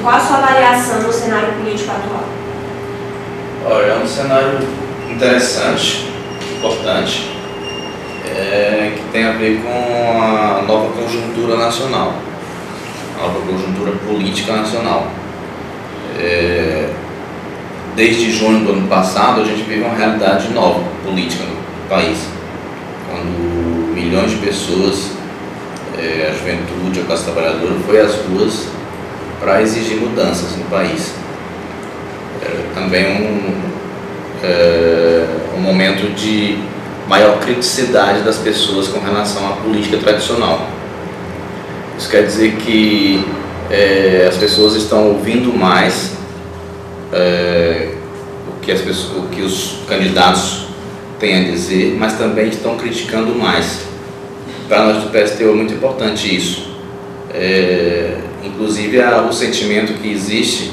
qual a sua avaliação no cenário político atual? Olha, é um cenário interessante, importante, que tem a ver com a nova conjuntura nacional, a nova conjuntura política nacional. Desde junho do ano passado, a gente vive uma realidade nova política no país, quando milhões de pessoas, a juventude, a classe trabalhadora, foi às ruas para exigir mudanças no país. Também um momento de maior criticidade das pessoas com relação à política tradicional. Isso quer dizer que as pessoas estão ouvindo mais o que os candidatos têm a dizer, mas também estão criticando mais. Para nós do PSTU é muito importante isso. Inclusive o sentimento que existe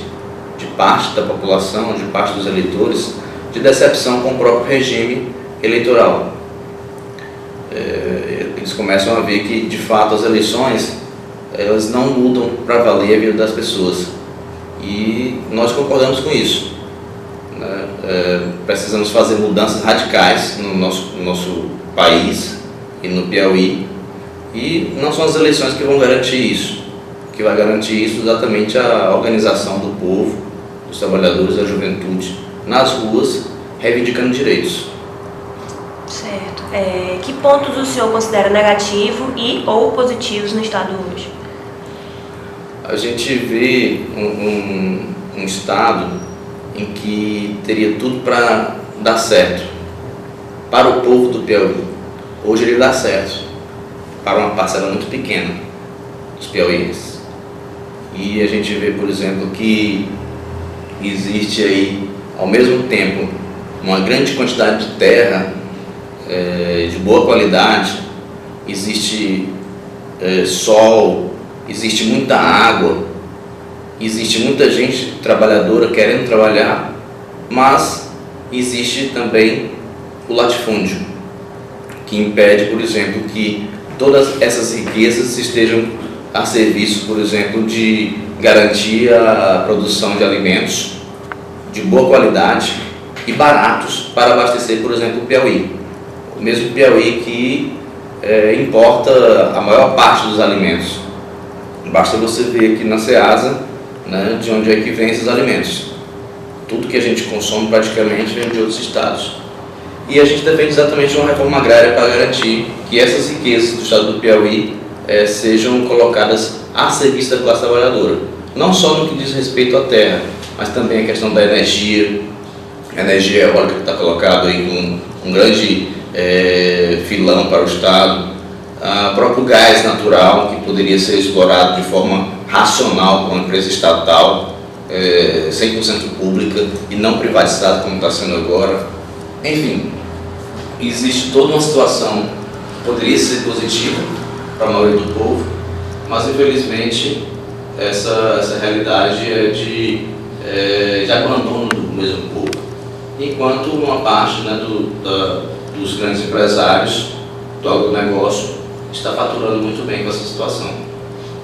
de parte da população, de parte dos eleitores, de decepção com o próprio regime eleitoral. Eles começam a ver que, de fato, as eleições elas não mudam para valer a vida das pessoas. E nós concordamos com isso. Precisamos fazer mudanças radicais no nosso país e no Piauí, e não são as eleições que vão garantir isso. O que vai garantir isso é exatamente a organização do povo, dos trabalhadores, da juventude, nas ruas, reivindicando direitos. Certo. Que pontos o senhor considera negativo e ou positivos no Estado hoje? A gente vê um Estado em que teria tudo para dar certo para o povo do Piauí. Hoje ele dá certo para uma parcela muito pequena dos piauienses. E a gente vê, por exemplo, que existe aí, ao mesmo tempo, uma grande quantidade de terra de boa qualidade, existe sol, existe muita água, existe muita gente trabalhadora querendo trabalhar, mas existe também o latifúndio, que impede, por exemplo, que todas essas riquezas estejam a serviço, por exemplo, de garantir a produção de alimentos de boa qualidade e baratos para abastecer, por exemplo, o Piauí. O mesmo Piauí que importa a maior parte dos alimentos. Basta você ver aqui na Ceasa, né, de onde é que vem esses alimentos. Tudo que a gente consome praticamente vem de outros estados. E a gente defende exatamente uma reforma agrária para garantir que essas riquezas do estado do Piauí sejam colocadas a serviço da classe trabalhadora. Não só no que diz respeito à terra, mas também a questão da energia. A energia eólica que está colocada aí com um grande filão para o estado. O próprio gás natural, que poderia ser explorado de forma racional por uma empresa estatal, 100% pública e não privatizada como está sendo agora. Enfim, existe toda uma situação que poderia ser positiva para a maioria do povo, mas infelizmente essa realidade é de abandono do mesmo povo, enquanto uma parte, né, dos grandes empresários do agronegócio está faturando muito bem com essa situação.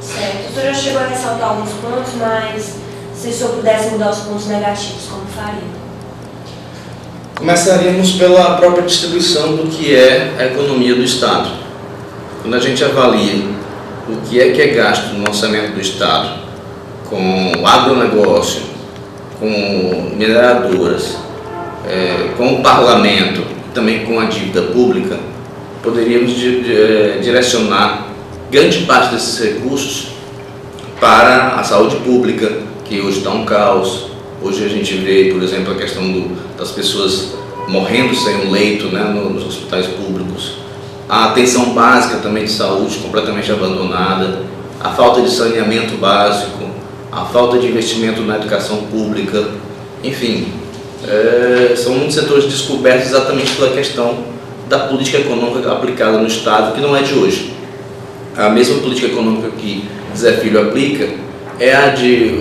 Certo. O senhor já chegou a ressaltar alguns pontos, mas se o senhor pudesse mudar os pontos negativos, como faria? Começaríamos pela própria distribuição do que é a economia do Estado. Quando a gente avalia o que é gasto no orçamento do Estado com o agronegócio, com mineradoras, com o parlamento, também com a dívida pública, poderíamos direcionar grande parte desses recursos para a saúde pública, que hoje está um caos. Hoje a gente vê, por exemplo, a questão das pessoas morrendo sem um leito, né, nos hospitais públicos. A atenção básica também de saúde completamente abandonada, a falta de saneamento básico, a falta de investimento na educação pública, enfim, são muitos setores descobertos exatamente pela questão da política econômica aplicada no Estado, que não é de hoje. A mesma política econômica que Zé Filho aplica é a de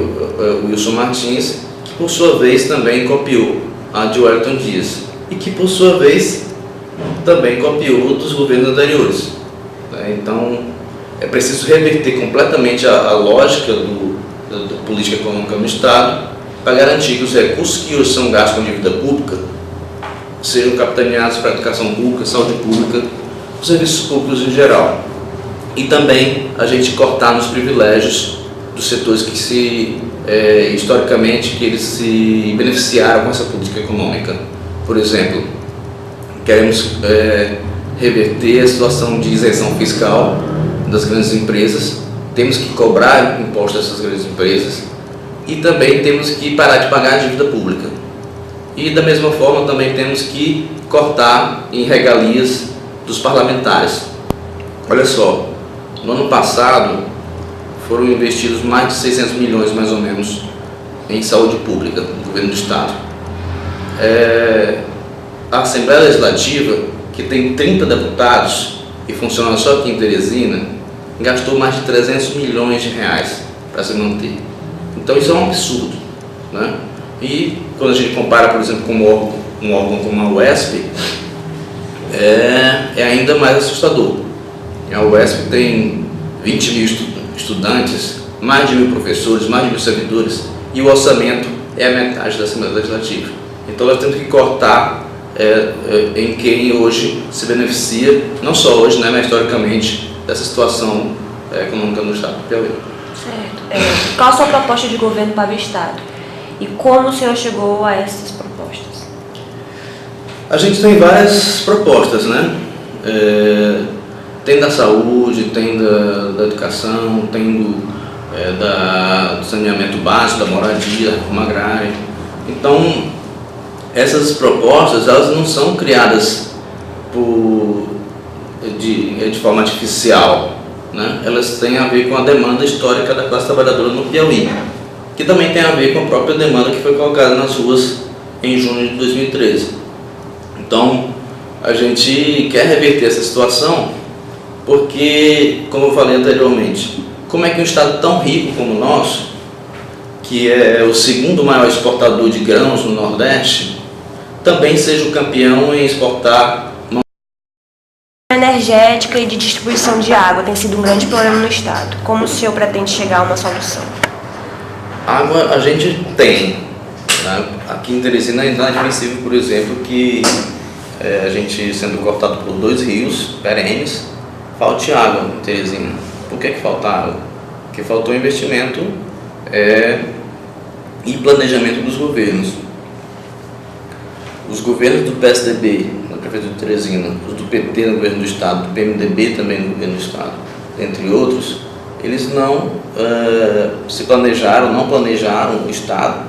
Wilson Martins, que por sua vez também copiou a de Wellington Dias e que por sua vez também copiou dos governos anteriores. Então é preciso reverter completamente a lógica da política econômica no Estado, para garantir que os recursos que hoje são gastos com dívida pública sejam capitaneados para a educação pública, saúde pública, os serviços públicos em geral. E também a gente cortar nos privilégios dos setores que historicamente, que eles se beneficiaram com essa política econômica. Por exemplo, queremos reverter a situação de isenção fiscal das grandes empresas, temos que cobrar impostos dessas grandes empresas e também temos que parar de pagar a dívida pública. E da mesma forma também temos que cortar em regalias dos parlamentares. Olha só, no ano passado foram investidos mais de 600 milhões mais ou menos em saúde pública no governo do Estado. A Assembleia Legislativa, que tem 30 deputados e funciona só aqui em Teresina, gastou mais de 300 milhões de reais para se manter. Então isso é um absurdo, né? E quando a gente compara, por exemplo, com um órgão como a UESP, é ainda mais assustador. A UESP tem 20 mil estudantes, mais de 1.000 professores, mais de 1.000 servidores, e o orçamento é a metade da Assembleia Legislativa. Então nós temos que cortar em quem hoje se beneficia, não só hoje, né, mas historicamente, dessa situação econômica no Estado do Piauí. Certo. Qual a sua proposta de governo para o Estado? E como o senhor chegou a essas propostas? A gente tem várias propostas, né? Tem da saúde, tem da educação, tem do saneamento básico, da moradia, da reforma agrária. Então, essas propostas, elas não são criadas de forma artificial, né? Elas têm a ver com a demanda histórica da classe trabalhadora no Piauí, que também tem a ver com a própria demanda que foi colocada nas ruas em junho de 2013. Então, a gente quer reverter essa situação porque, como eu falei anteriormente, como é que um estado tão rico como o nosso, que é o segundo maior exportador de grãos no Nordeste, também seja o campeão em exportar energética e de distribuição de água tem sido um grande problema no estado. Como o senhor pretende chegar a uma solução? Água a gente tem, né? Aqui em Teresina é inadmissível, por exemplo, que a gente sendo cortado por 2 rios perenes, falte água em Teresina. Por que falta água? Porque faltou investimento e planejamento dos governos. Os governos do PSDB, na Prefeitura de Teresina, os do PT no governo do Estado, do PMDB também no governo do Estado, entre outros, eles não não planejaram o Estado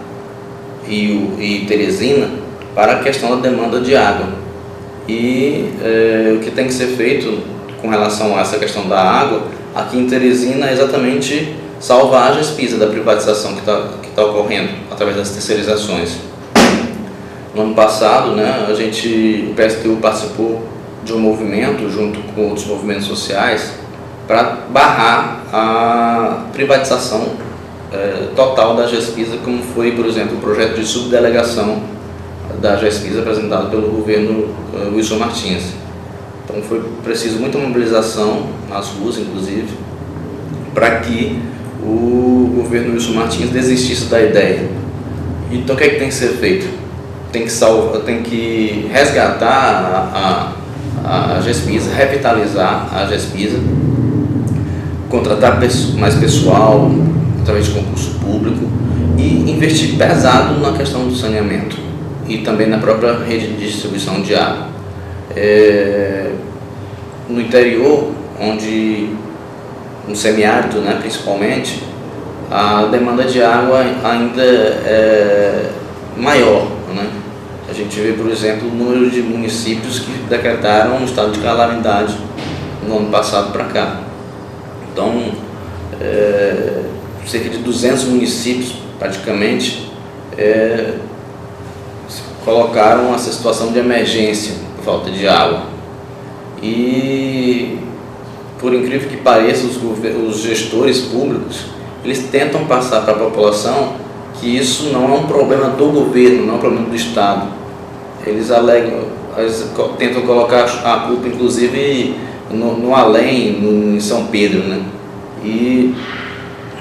e Teresina para a questão da demanda de água. E o que tem que ser feito com relação a essa questão da água, aqui em Teresina, é exatamente salvar a GESPISA da privatização que está ocorrendo através das terceirizações. No ano passado, né, o PSTU participou de um movimento, junto com outros movimentos sociais, para barrar a privatização total da GESPISA, como foi, por exemplo, o projeto de subdelegação da GESPISA apresentado pelo governo Wilson Martins. Então foi preciso muita mobilização nas ruas, inclusive, para que o governo Wilson Martins desistisse da ideia. Então o que é que tem que ser feito? Tem que resgatar a GESPISA, revitalizar a GESPISA, contratar mais pessoal através de concurso público e investir pesado na questão do saneamento e também na própria rede de distribuição de água. No interior, onde no semiárido, né, principalmente, a demanda de água ainda é maior, né? A gente vê, por exemplo, o número de municípios que decretaram um estado de calamidade no ano passado para cá. Então, cerca de 200 municípios, praticamente, colocaram essa situação de emergência por falta de água. E, por incrível que pareça, os gestores públicos, eles tentam passar para a população que isso não é um problema do governo, não é um problema do Estado. Eles tentam colocar a culpa, inclusive, no além, em São Pedro, né? E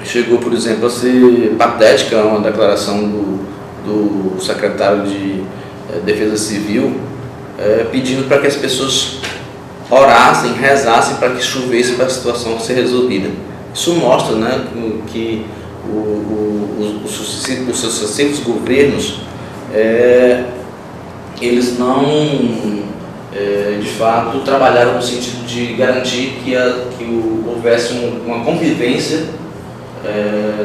chegou, por exemplo, a ser patética uma declaração do secretário de Defesa Civil, pedindo para que as pessoas orassem, rezassem para que chovesse para a situação ser resolvida. Isso mostra, né, que os sucessivos governos, eles não, de fato, trabalharam no sentido de garantir que houvesse uma convivência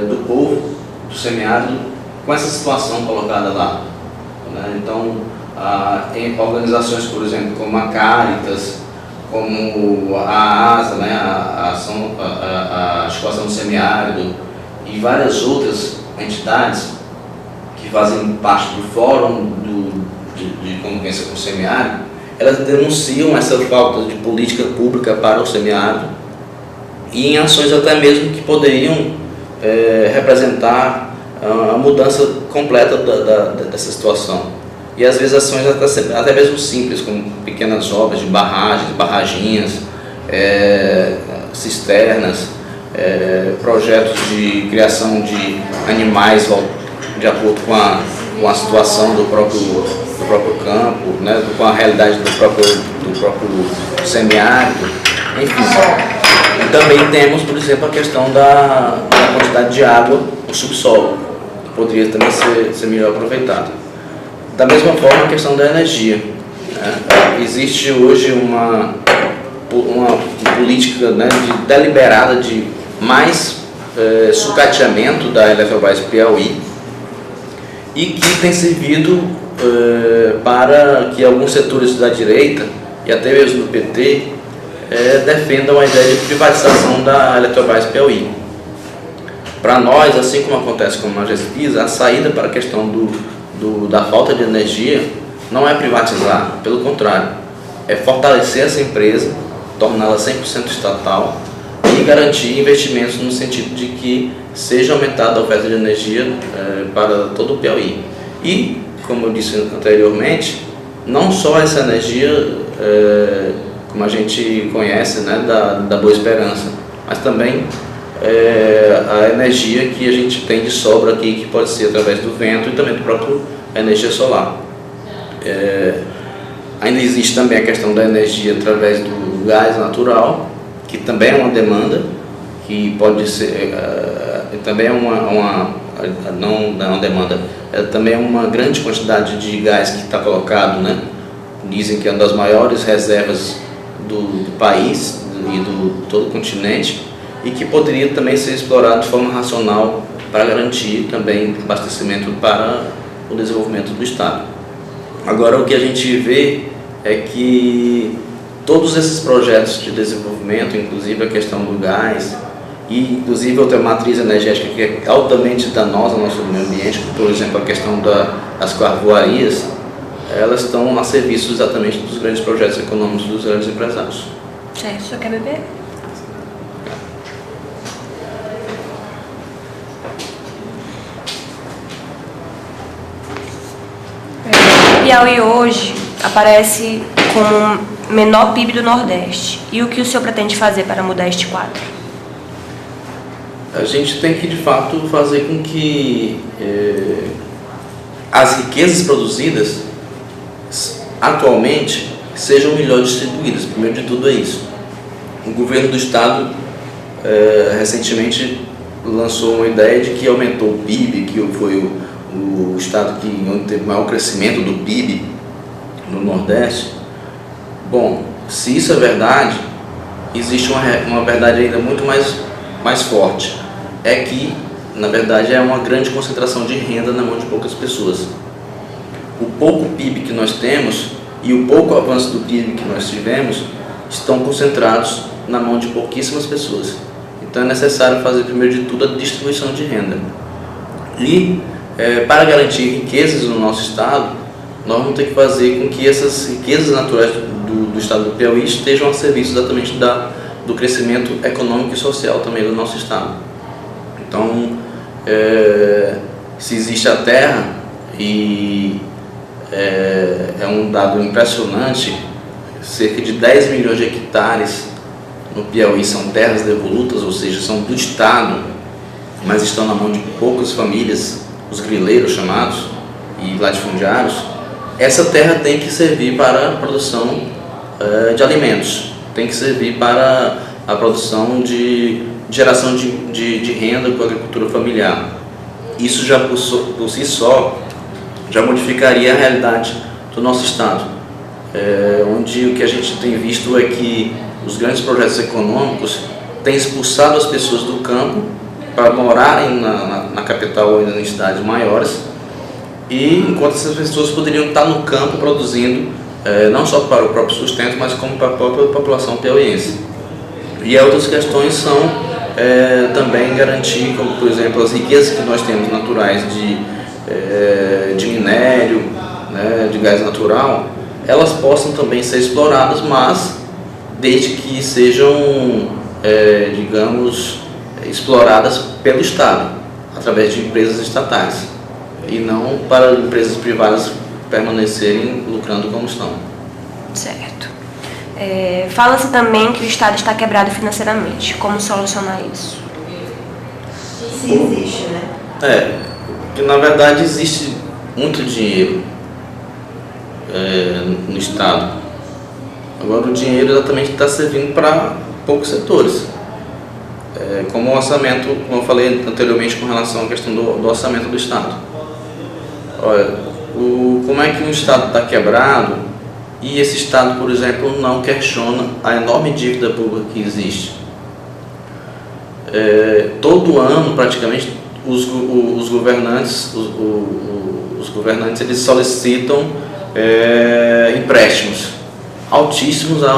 do povo, do semiárido, com essa situação colocada lá, né? Então, em organizações, por exemplo, como a Caritas, como a ASA, né, a Articulação do Semiárido, e várias outras entidades que fazem parte do Fórum de Convivência com o Semiárido, elas denunciam essa falta de política pública para o semiárido e em ações até mesmo que poderiam representar a mudança completa dessa situação. E às vezes ações até mesmo simples, como pequenas obras de barragens, barraginhas, cisternas, projetos de criação de animais de acordo com a situação do próprio campo, né, com a realidade do próprio semiárido, enfim. E também temos, por exemplo, a questão da quantidade de água no subsolo, que poderia também ser melhor aproveitada. Da mesma forma, a questão da energia, né? Existe hoje uma política, né, deliberada de mais sucateamento da Eletrobras Piauí, e que tem servido para que alguns setores da direita e até mesmo do PT defendam a ideia de privatização da Eletrobras Piauí. Para nós, assim como acontece com a GESPISA, a saída para a questão da falta de energia não é privatizar, pelo contrário, é fortalecer essa empresa, torná-la 100% estatal e garantir investimentos no sentido de que seja aumentada a oferta de energia para todo o Piauí. E, como eu disse anteriormente, não só essa energia, como a gente conhece, né, da Boa Esperança, mas também a energia que a gente tem de sobra aqui, que pode ser através do vento e também do próprio energia solar. Ainda existe também a questão da energia através do gás natural, que também é uma demanda, que pode ser, também é não demanda, também é uma grande quantidade de gás que está colocado, né? Dizem que é uma das maiores reservas do país e do todo o continente, e que poderia também ser explorado de forma racional para garantir também abastecimento para o desenvolvimento do Estado. Agora, o que a gente vê é que todos esses projetos de desenvolvimento, inclusive a questão do gás, e inclusive outra matriz energética que é altamente danosa ao nosso meio ambiente, por exemplo, a questão das carvoarias, elas estão a serviço exatamente dos grandes projetos econômicos dos grandes empresários. Certo, o senhor quer beber? Piauí hoje aparece como o menor PIB do Nordeste. E o que o senhor pretende fazer para mudar este quadro? A gente tem que, de fato, fazer com que as riquezas produzidas atualmente sejam melhor distribuídas. Primeiro de tudo é isso. O governo do Estado recentemente lançou uma ideia de que aumentou o PIB, que foi o Estado onde teve maior crescimento do PIB no Nordeste. Bom, se isso é verdade, existe uma verdade ainda muito mais forte. É que, na verdade, é uma grande concentração de renda na mão de poucas pessoas. O pouco PIB que nós temos e o pouco avanço do PIB que nós tivemos estão concentrados na mão de pouquíssimas pessoas. Então é necessário fazer, primeiro de tudo, a distribuição de renda. E, para garantir riquezas no nosso Estado, nós vamos ter que fazer com que essas riquezas naturais do Estado do Piauí estejam a serviço exatamente do crescimento econômico e social também do nosso Estado. Então, se existe a terra, e é um dado impressionante, cerca de 10 milhões de hectares no Piauí são terras devolutas, ou seja, são do Estado, mas estão na mão de poucas famílias, os grileiros chamados e latifundiários, essa terra tem que servir para a produção de alimentos, tem que servir para a produção de geração de renda com a agricultura familiar. Isso já por si só já modificaria a realidade do nosso estado, onde o que a gente tem visto é que os grandes projetos econômicos têm expulsado as pessoas do campo para morarem na capital ou ainda em cidades maiores, e enquanto essas pessoas poderiam estar no campo produzindo não só para o próprio sustento, mas como para a própria população piauiense. E outras questões são também garantir, como por exemplo as riquezas que nós temos naturais de minério, né, de gás natural, elas possam também ser exploradas, mas desde que sejam, digamos, exploradas pelo Estado, através de empresas estatais, e não para empresas privadas permanecerem lucrando como estão. Certo. Fala-se também que o Estado está quebrado financeiramente. Como solucionar isso? Se existe, né? Que na verdade existe muito dinheiro no Estado. Agora o dinheiro exatamente está servindo para poucos setores. Como o orçamento, como eu falei anteriormente com relação à questão do orçamento do Estado. Olha, como é que um Estado está quebrado e esse Estado, por exemplo, não questiona a enorme dívida pública que existe? Todo ano, praticamente, os governantes eles solicitam empréstimos altíssimos a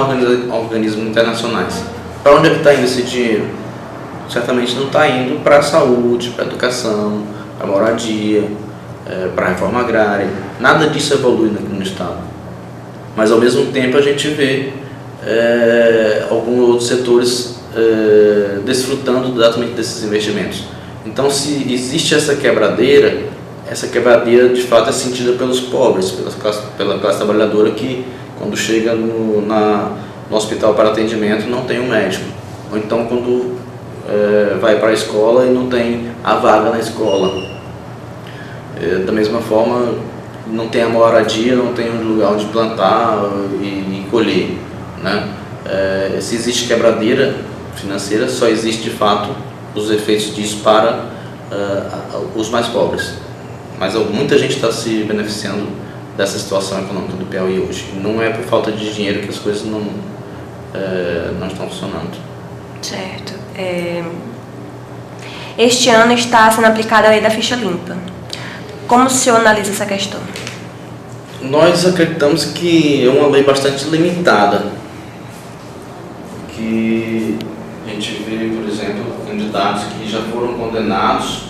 organismos internacionais. Para onde é que está indo esse dinheiro? Certamente não está indo para a saúde, para a educação, para a moradia, para a reforma agrária. Nada disso evolui no Estado. Mas ao mesmo tempo a gente vê alguns outros setores desfrutando exatamente desses investimentos. Então, se existe essa quebradeira de fato é sentida pelos pobres, pela classe trabalhadora que, quando chega no hospital para atendimento, não tem um médico. Ou então, quando vai para a escola e não tem a vaga na escola. Da mesma forma, não tem a moradia, não tem um lugar onde plantar e colher, né? Se existe quebradeira financeira, só existe de fato os efeitos disso para os mais pobres. Mas muita gente está se beneficiando dessa situação econômica do Piauí hoje. Não é por falta de dinheiro que as coisas não estão funcionando. Certo. Este ano está sendo aplicada a lei da ficha limpa. Como o senhor analisa essa questão? Nós acreditamos que é uma lei bastante limitada, que a gente vê, por exemplo, candidatos que já foram condenados,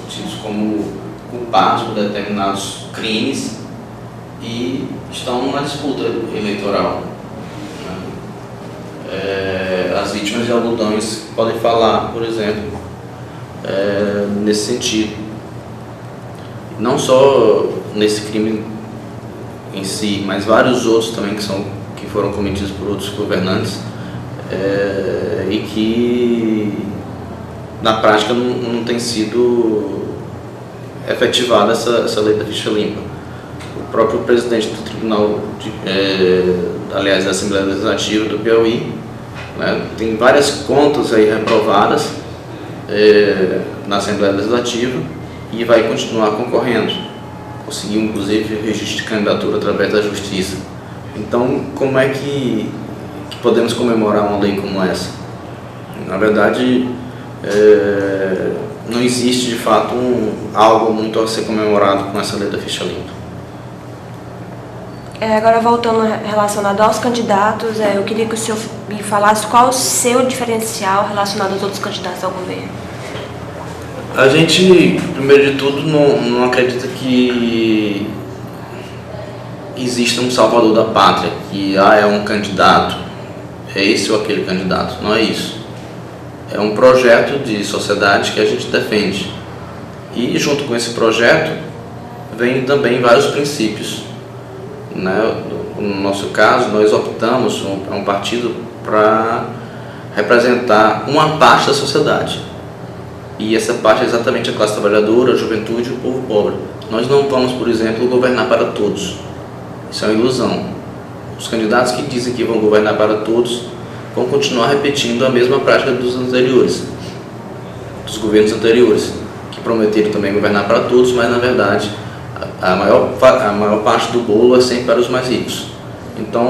tidos como culpados por determinados crimes e estão na disputa eleitoral. As vítimas de algodões podem falar, por exemplo, nesse sentido. Não só nesse crime em si, mas vários outros também que foram cometidos por outros governantes e que na prática não tem sido efetivada essa lei da ficha limpa. O próprio presidente do Tribunal, aliás, da Assembleia Legislativa do Piauí, né, tem várias contas aí reprovadas na Assembleia Legislativa e vai continuar concorrendo. Conseguiu, inclusive, o registro de candidatura através da Justiça. Então, como é que podemos comemorar uma lei como essa? Na verdade, não existe, de fato, algo muito a ser comemorado com essa lei da ficha limpa. Agora, voltando relacionado aos candidatos, eu queria que o senhor me falasse qual o seu diferencial relacionado aos outros candidatos ao governo. A gente, primeiro de tudo, não acredita que exista um salvador da pátria, que é um candidato, é esse ou aquele candidato. Não é isso. É um projeto de sociedade que a gente defende. E junto com esse projeto, vem também vários princípios. Né? No nosso caso, nós optamos, é um partido, para representar uma parte da sociedade. E essa parte é exatamente a classe trabalhadora, a juventude e o povo pobre. Nós não vamos, por exemplo, governar para todos. Isso é uma ilusão. Os candidatos que dizem que vão governar para todos vão continuar repetindo a mesma prática dos governos anteriores, que prometeram também governar para todos, mas na verdade a maior parte do bolo é sempre para os mais ricos. Então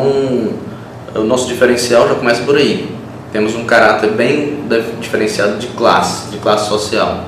o nosso diferencial já começa por aí. Temos um caráter bem diferenciado de classe social.